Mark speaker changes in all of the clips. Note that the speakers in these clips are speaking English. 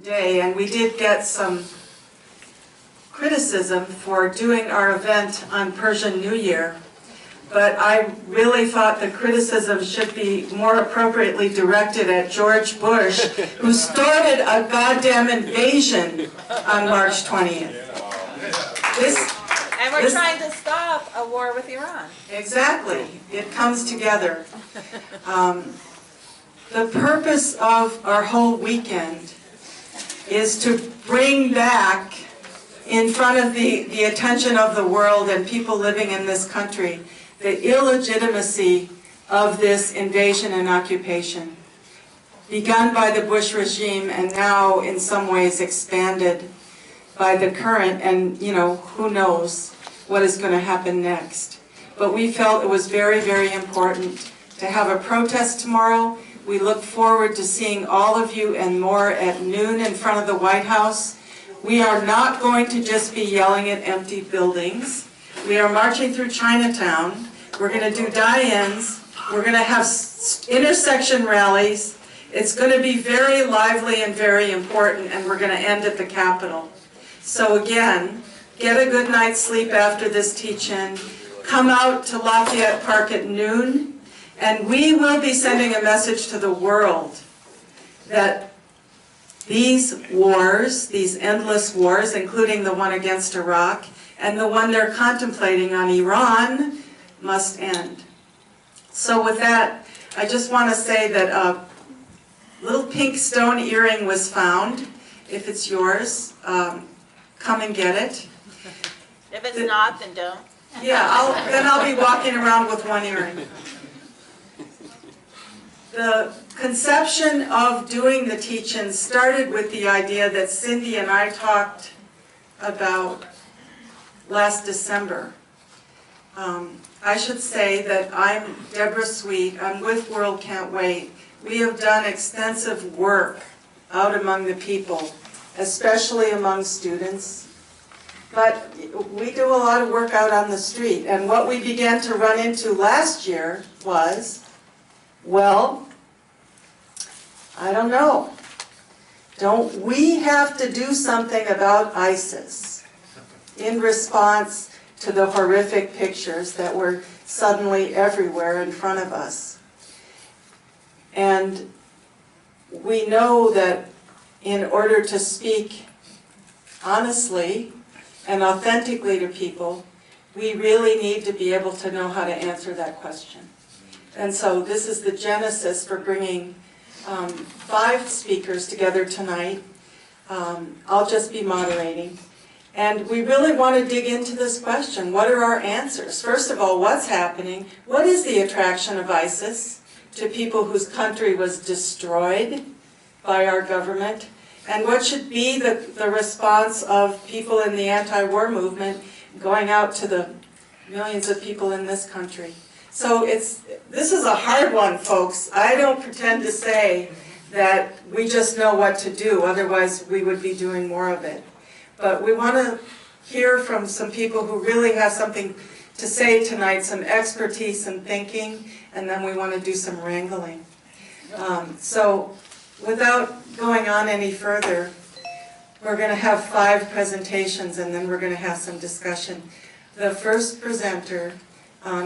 Speaker 1: day, and we did get some criticism for doing our event on Persian New Year. But I really thought the criticism should be more appropriately directed at George Bush, who started a goddamn invasion on March 20th.
Speaker 2: And we're trying to stop a war with Iran.
Speaker 1: Exactly. It comes together. The purpose of our whole weekend is to bring back in front of the attention of the world and people living in this country the illegitimacy of this invasion and occupation, begun by the Bush regime and now in some ways expanded by the current, and who knows what is going to happen next. But we felt it was very, very important to have a protest tomorrow. We look forward to seeing all of you and more at noon in front of the White House. We are not going to just be yelling at empty buildings. We are marching through Chinatown. We're going to do die-ins. We're going to have intersection rallies. It's going to be very lively and very important, and we're going to end at the Capitol. So again, get a good night's sleep after this teach-in. Come out to Lafayette Park at noon, and we will be sending a message to the world that these wars, these endless wars, including the one against Iraq and the one they're contemplating on Iran, must end. So with that, I just want to say that a little pink stone earring was found. If it's yours, come and get it.
Speaker 2: If it's not, then don't.
Speaker 1: Yeah, then I'll be walking around with one earring. The conception of doing the teach-in started with the idea that Cindy and I talked about last December. I should say that I'm Deborah Sweet. I'm with World Can't Wait. We have done extensive work out among the people, especially among students. But we do a lot of work out on the street. And what we began to run into last year was, well, I don't know. Don't we have to do something about ISIS in response to the horrific pictures that were suddenly everywhere in front of us? And we know that in order to speak honestly and authentically to people, we really need to be able to know how to answer that question. And so this is the genesis for bringing 5 speakers together tonight. I'll just be moderating. And we really want to dig into this question. What are our answers? First of all, what's happening? What is the attraction of ISIS to people whose country was destroyed by our government? And what should be the response of people in the anti-war movement going out to the millions of people in this country? So this is a hard one, folks. I don't pretend to say that we just know what to do, otherwise we would be doing more of it. But we want to hear from some people who really have something to say tonight, some expertise in thinking, and then we want to do some wrangling. So without going on any further, we're going to have 5 presentations and then we're going to have some discussion. The first presenter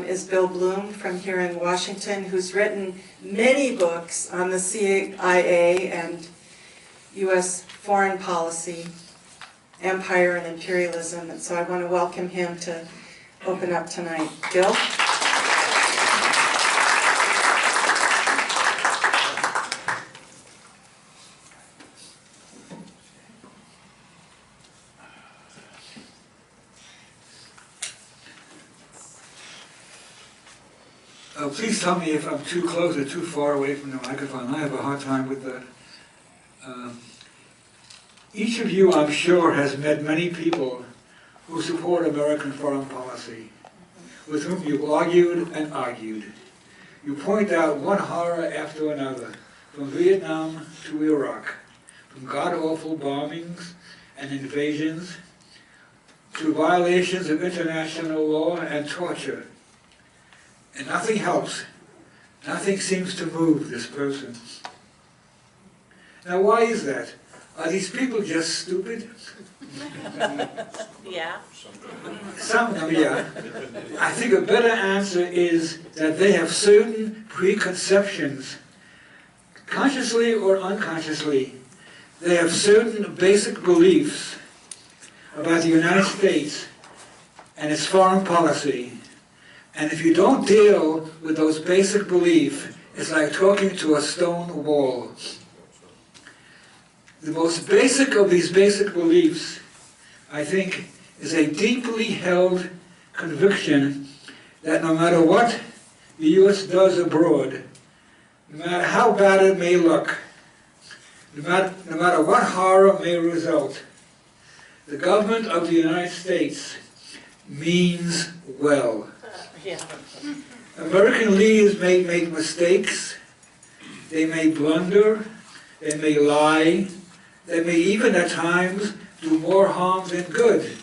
Speaker 1: is Bill Blum from here in Washington, who's written many books on the CIA and U.S. foreign policy, empire and imperialism, and so I want to welcome him to open up tonight. Bill?
Speaker 3: Please tell me if I'm too close or too far away from the microphone. I have a hard time with that. Each of you, I'm sure, has met many people who support American foreign policy, with whom you've argued and argued. You point out one horror after another, from Vietnam to Iraq, from god-awful bombings and invasions to violations of international law and torture. And nothing helps. Nothing seems to move this person. Now, why is that? Are these people just stupid?
Speaker 2: Yeah.
Speaker 3: Some of them, yeah. I think a better answer is that they have certain preconceptions, consciously or unconsciously. They have certain basic beliefs about the United States and its foreign policy. And if you don't deal with those basic beliefs, it's like talking to a stone wall. The most basic of these basic beliefs, I think, is a deeply held conviction that no matter what the U.S. does abroad, no matter how bad it may look, no matter what horror may result, the government of the United States means well.
Speaker 2: Yeah.
Speaker 3: American leaders may make mistakes, they may blunder, they may lie, they may even at times do more harm than good.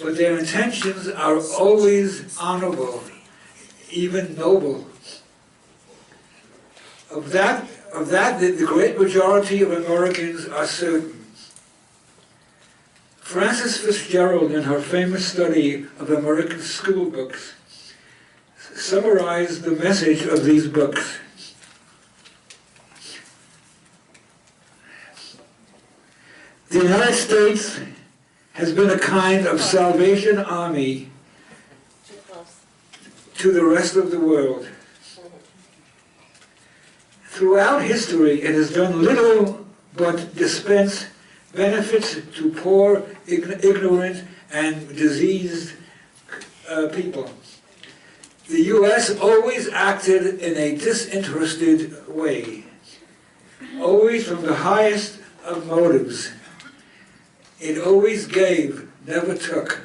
Speaker 3: But their intentions are always honorable, even noble. Of that, the great majority of Americans are certain. Frances Fitzgerald, in her famous study of American school books, summarized the message of these books. The United States has been a kind of Salvation Army to the rest of the world. Throughout history, it has done little but dispense benefits to poor, ignorant, and diseased people. The U.S. always acted in a disinterested way, always from the highest of motives. It always gave, never took,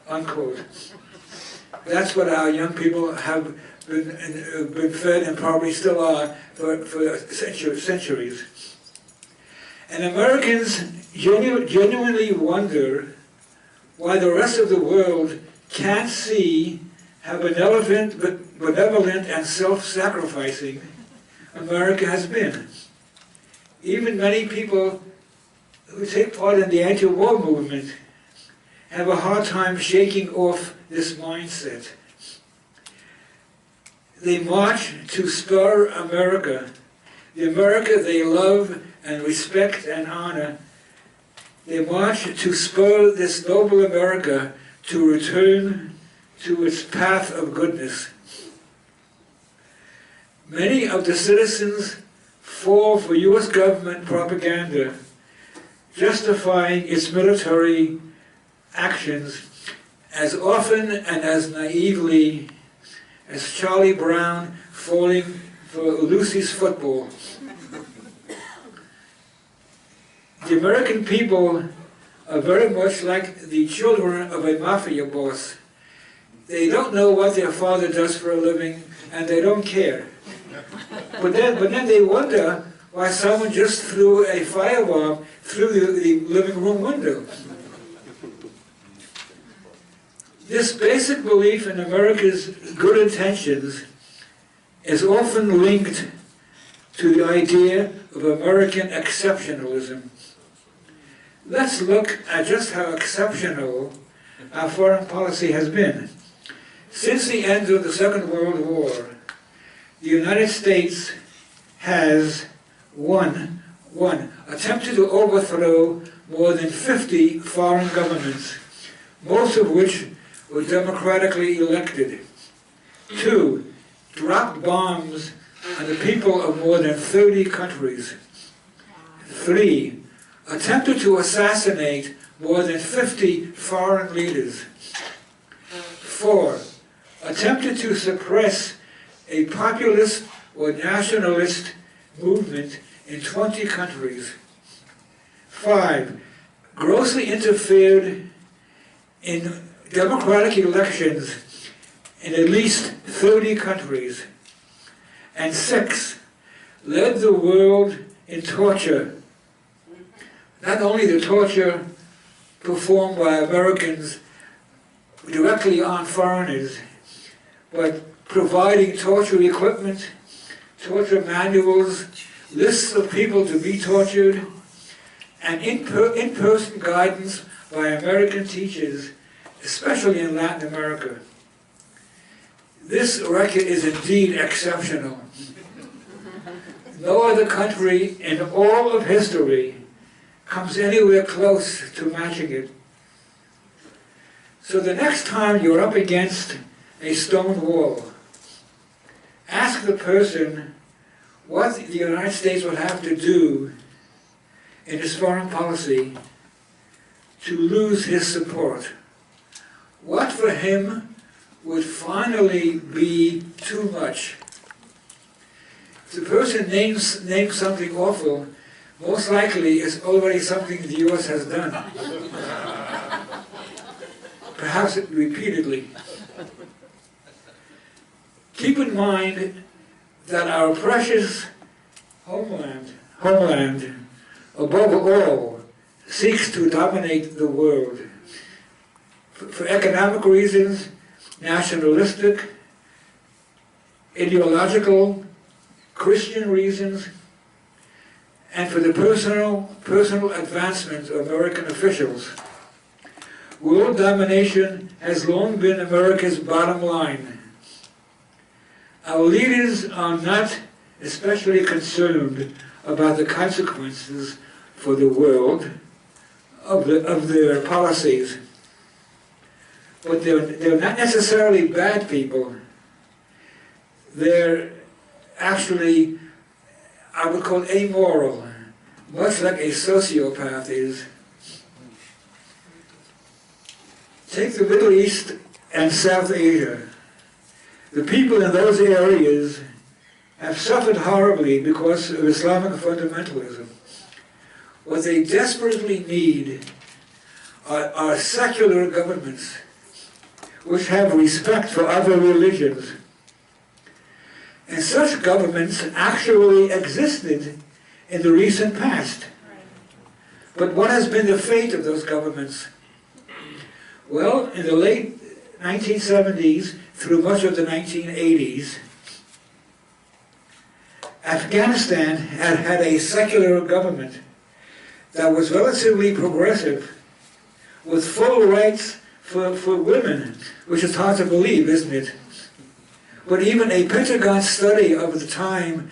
Speaker 3: unquote. That's what our young people have been fed and probably still are for centuries. And Americans genuinely wonder why the rest of the world can't see how benevolent and self-sacrificing America has been. Even many people who take part in the anti-war movement have a hard time shaking off this mindset. They march to spur America, the America they love and respect and honor. They march to spur this noble America to return to its path of goodness. Many of the citizens fall for U.S. government propaganda, justifying its military actions as often and as naively as Charlie Brown falling for Lucy's football. The American people are very much like the children of a mafia boss. They don't know what their father does for a living, and they don't care. But then they wonder why someone just threw a firebomb through the living room window. This basic belief in America's good intentions is often linked to the idea of American exceptionalism. Let's look at just how exceptional our foreign policy has been. Since the end of the Second World War, the United States has attempted to overthrow more than 50 foreign governments, most of which were democratically elected. 2, dropped bombs on the people of more than 30 countries. 3, attempted to assassinate more than 50 foreign leaders. 4, attempted to suppress a populist or nationalist movement in 20 countries. 5, grossly interfered in democratic elections in at least 30 countries. And 6, led the world in torture. Not only the torture performed by Americans directly on foreigners, but providing torture equipment, torture manuals, lists of people to be tortured, and in-person guidance by American teachers, especially in Latin America. This record is indeed exceptional. No other country in all of history comes anywhere close to matching it. So the next time you're up against a stone wall, ask the person what the United States would have to do in its foreign policy to lose his support. What for him would finally be too much? If the person names something awful, most likely it's already something the U.S. has done. Perhaps repeatedly. Keep in mind that our precious homeland, above all, seeks to dominate the world. For economic reasons, nationalistic, ideological, Christian reasons, and for the personal advancement of American officials. World domination has long been America's bottom line. Our leaders are not especially concerned about the consequences for the world of their policies. But they're not necessarily bad people. They're actually, I would call, amoral, much like a sociopath is. Take the Middle East and South Asia. The people in those areas have suffered horribly because of Islamic fundamentalism. What they desperately need are secular governments which have respect for other religions. And such governments actually existed in the recent past. But what has been the fate of those governments? Well, in the late 1970s through much of the 1980s, Afghanistan had a secular government that was relatively progressive, with full rights for women, which is hard to believe, isn't it? But even a Pentagon study of the time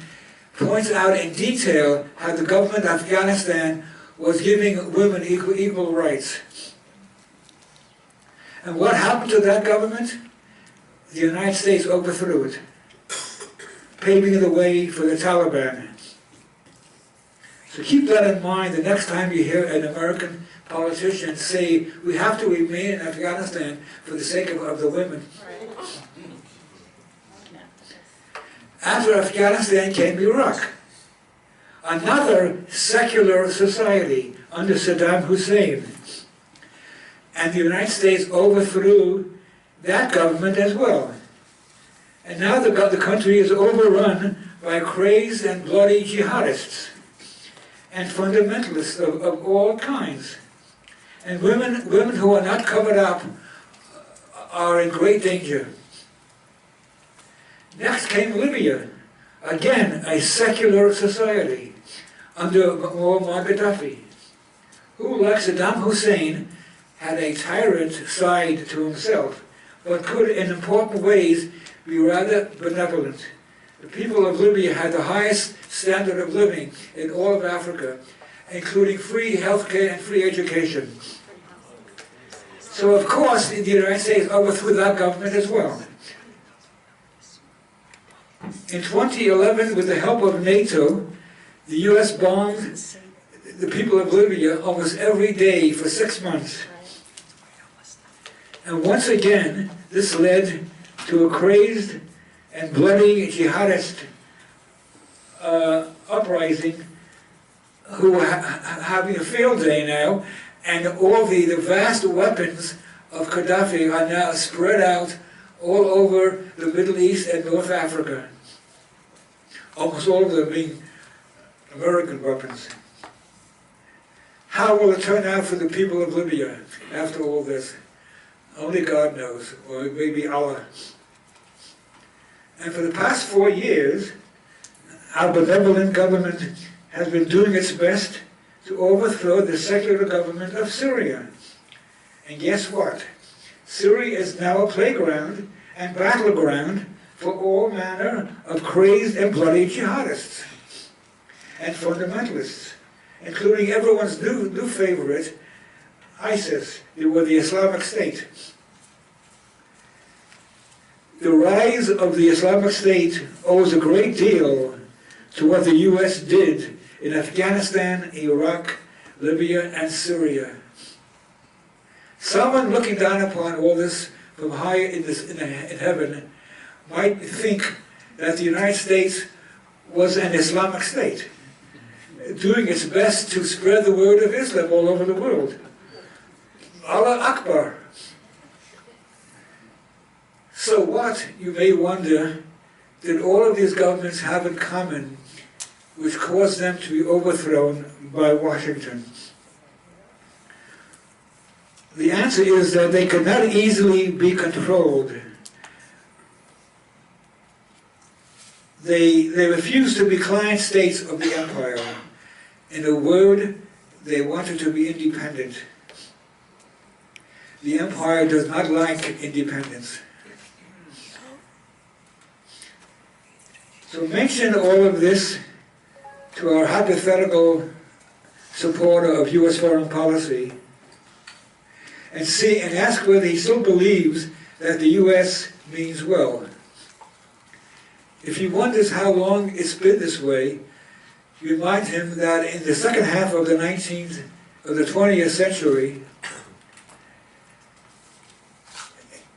Speaker 3: points out in detail how the government of Afghanistan was giving women equal rights. And what happened to that government? The United States overthrew it, paving the way for the Taliban. So keep that in mind the next time you hear an American politician say, we have to remain in Afghanistan for the sake of the women. After Afghanistan came Iraq, another secular society under Saddam Hussein. And the United States overthrew that government as well. And now the country is overrun by crazed and bloody jihadists and fundamentalists of all kinds. And women who are not covered up are in great danger. Next came Libya, again a secular society under Muammar Gaddafi, who, like Saddam Hussein, had a tyrant side to himself, but could in important ways be rather benevolent. The people of Libya had the highest standard of living in all of Africa, including free healthcare and free education. So of course the United States overthrew that government as well. In 2011, with the help of NATO, the US bombed the people of Libya almost every day for 6 months. And once again, this led to a crazed and bloody jihadist uprising who are having a field day now, and all the vast weapons of Gaddafi are now spread out all over the Middle East and North Africa. Almost all of them being American weapons. How will it turn out for the people of Libya after all this? Only God knows, or maybe Allah. And for the past 4 years, our benevolent government has been doing its best to overthrow the secular government of Syria. And guess what? Syria is now a playground and battleground for all manner of crazed and bloody jihadists and fundamentalists, including everyone's new favorite, ISIS, or the Islamic State. The rise of the Islamic State owes a great deal to what the U.S. did in Afghanistan, Iraq, Libya, and Syria. Someone looking down upon all this from high in heaven might think that the United States was an Islamic State, doing its best to spread the word of Islam all over the world. Allah Akbar. So what, you may wonder, did all of these governments have in common which caused them to be overthrown by Washington? The answer is that they could not easily be controlled. They refused to be client states of the empire. In a word, they wanted to be independent. The empire does not like independence. So mention all of this to our hypothetical supporter of U.S. foreign policy and ask whether he still believes that the U.S. means well. If he wonders how long it's been this way, you remind him that in the second half of the 20th century,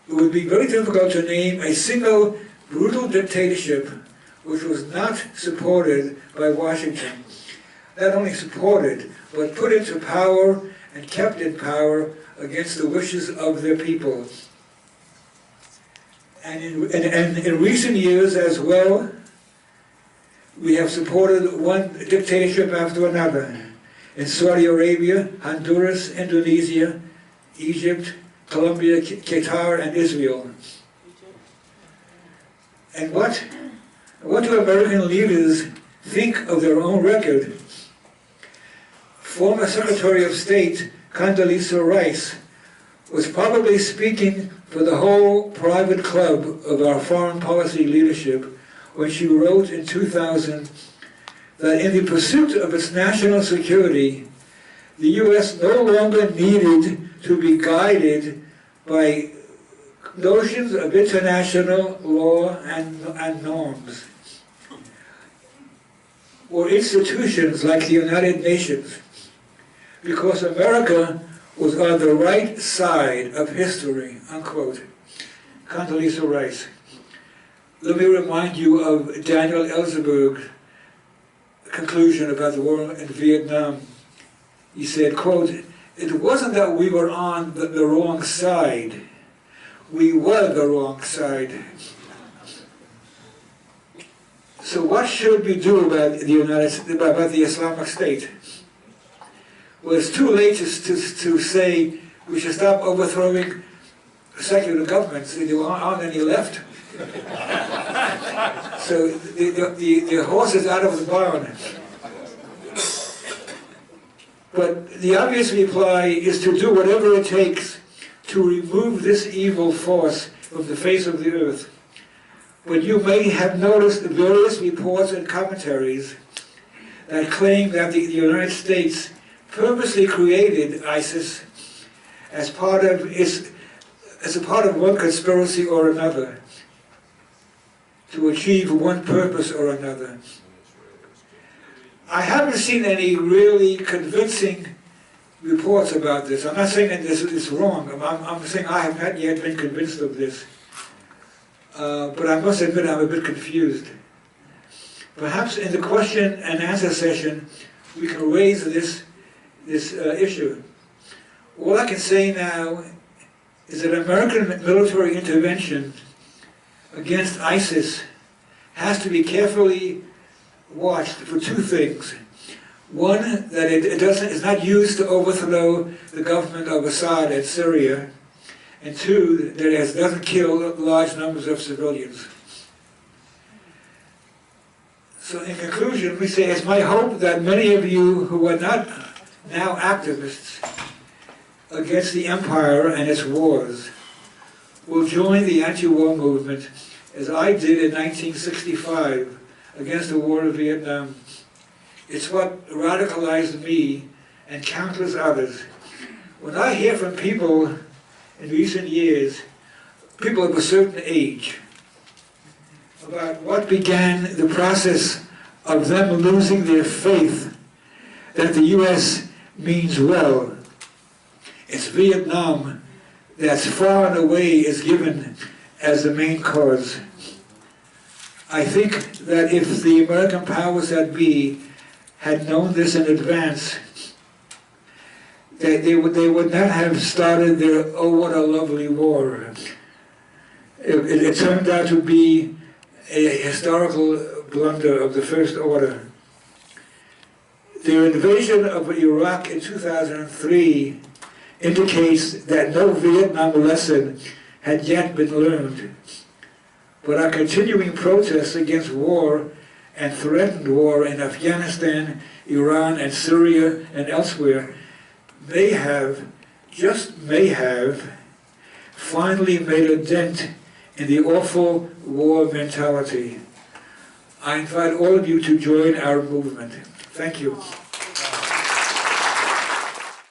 Speaker 3: it would be very difficult to name a single brutal dictatorship which was not supported by Washington. Not only supported, but put into power and kept in power against the wishes of their people. And in recent years as well, we have supported one dictatorship after another. In Saudi Arabia, Honduras, Indonesia, Egypt, Colombia, Qatar, and Israel. And what do American leaders think of their own record? Former Secretary of State Condoleezza Rice was probably speaking for the whole private club of our foreign policy leadership when she wrote in 2000 that in the pursuit of its national security, the U.S. no longer needed to be guided by notions of international law and norms, or institutions like the United Nations, because America was on the right side of history, unquote. Condoleezza Rice. Let me remind you of Daniel Ellsberg's conclusion about the war in Vietnam. He said, quote, "It wasn't that we were on the wrong side. We were the wrong side." So what should we do about the Islamic State? Well, it's too late to say we should stop overthrowing secular governments. There aren't any left. So the horse is out of the barn. But the obvious reply is to do whatever it takes to remove this evil force from the face of the earth. But you may have noticed various reports and commentaries that claim that the United States purposely created ISIS as part of one conspiracy or another, to achieve one purpose or another. I haven't seen any really convincing reports about this. I'm not saying that this is wrong. I'm saying I have not yet been convinced of this. But I must admit I'm a bit confused. Perhaps in the question and answer session we can raise this issue. All I can say now is that American military intervention against ISIS has to be carefully watched for two things. One, that it is not used to overthrow the government of Assad in Syria, and two, that it doesn't kill large numbers of civilians. So in conclusion, we say it's my hope that many of you who are not now activists, against the empire and its wars will join the anti-war movement as I did in 1965 against the war of Vietnam. It's what radicalized me and countless others. When I hear from people in recent years, people of a certain age, about what began the process of them losing their faith that the U.S. means well, it's Vietnam that's far and away is given as the main cause. I think that if the American powers that be had known this in advance, that they would not have started their "oh, what a lovely war." It turned out to be a historical blunder of the first order. Their invasion of Iraq in 2003 indicates that no Vietnam lesson had yet been learned. But our continuing protests against war and threatened war in Afghanistan, Iran, and Syria, and elsewhere may have, just may have, finally made a dent in the awful war mentality. I invite all of you to join our movement. Thank you.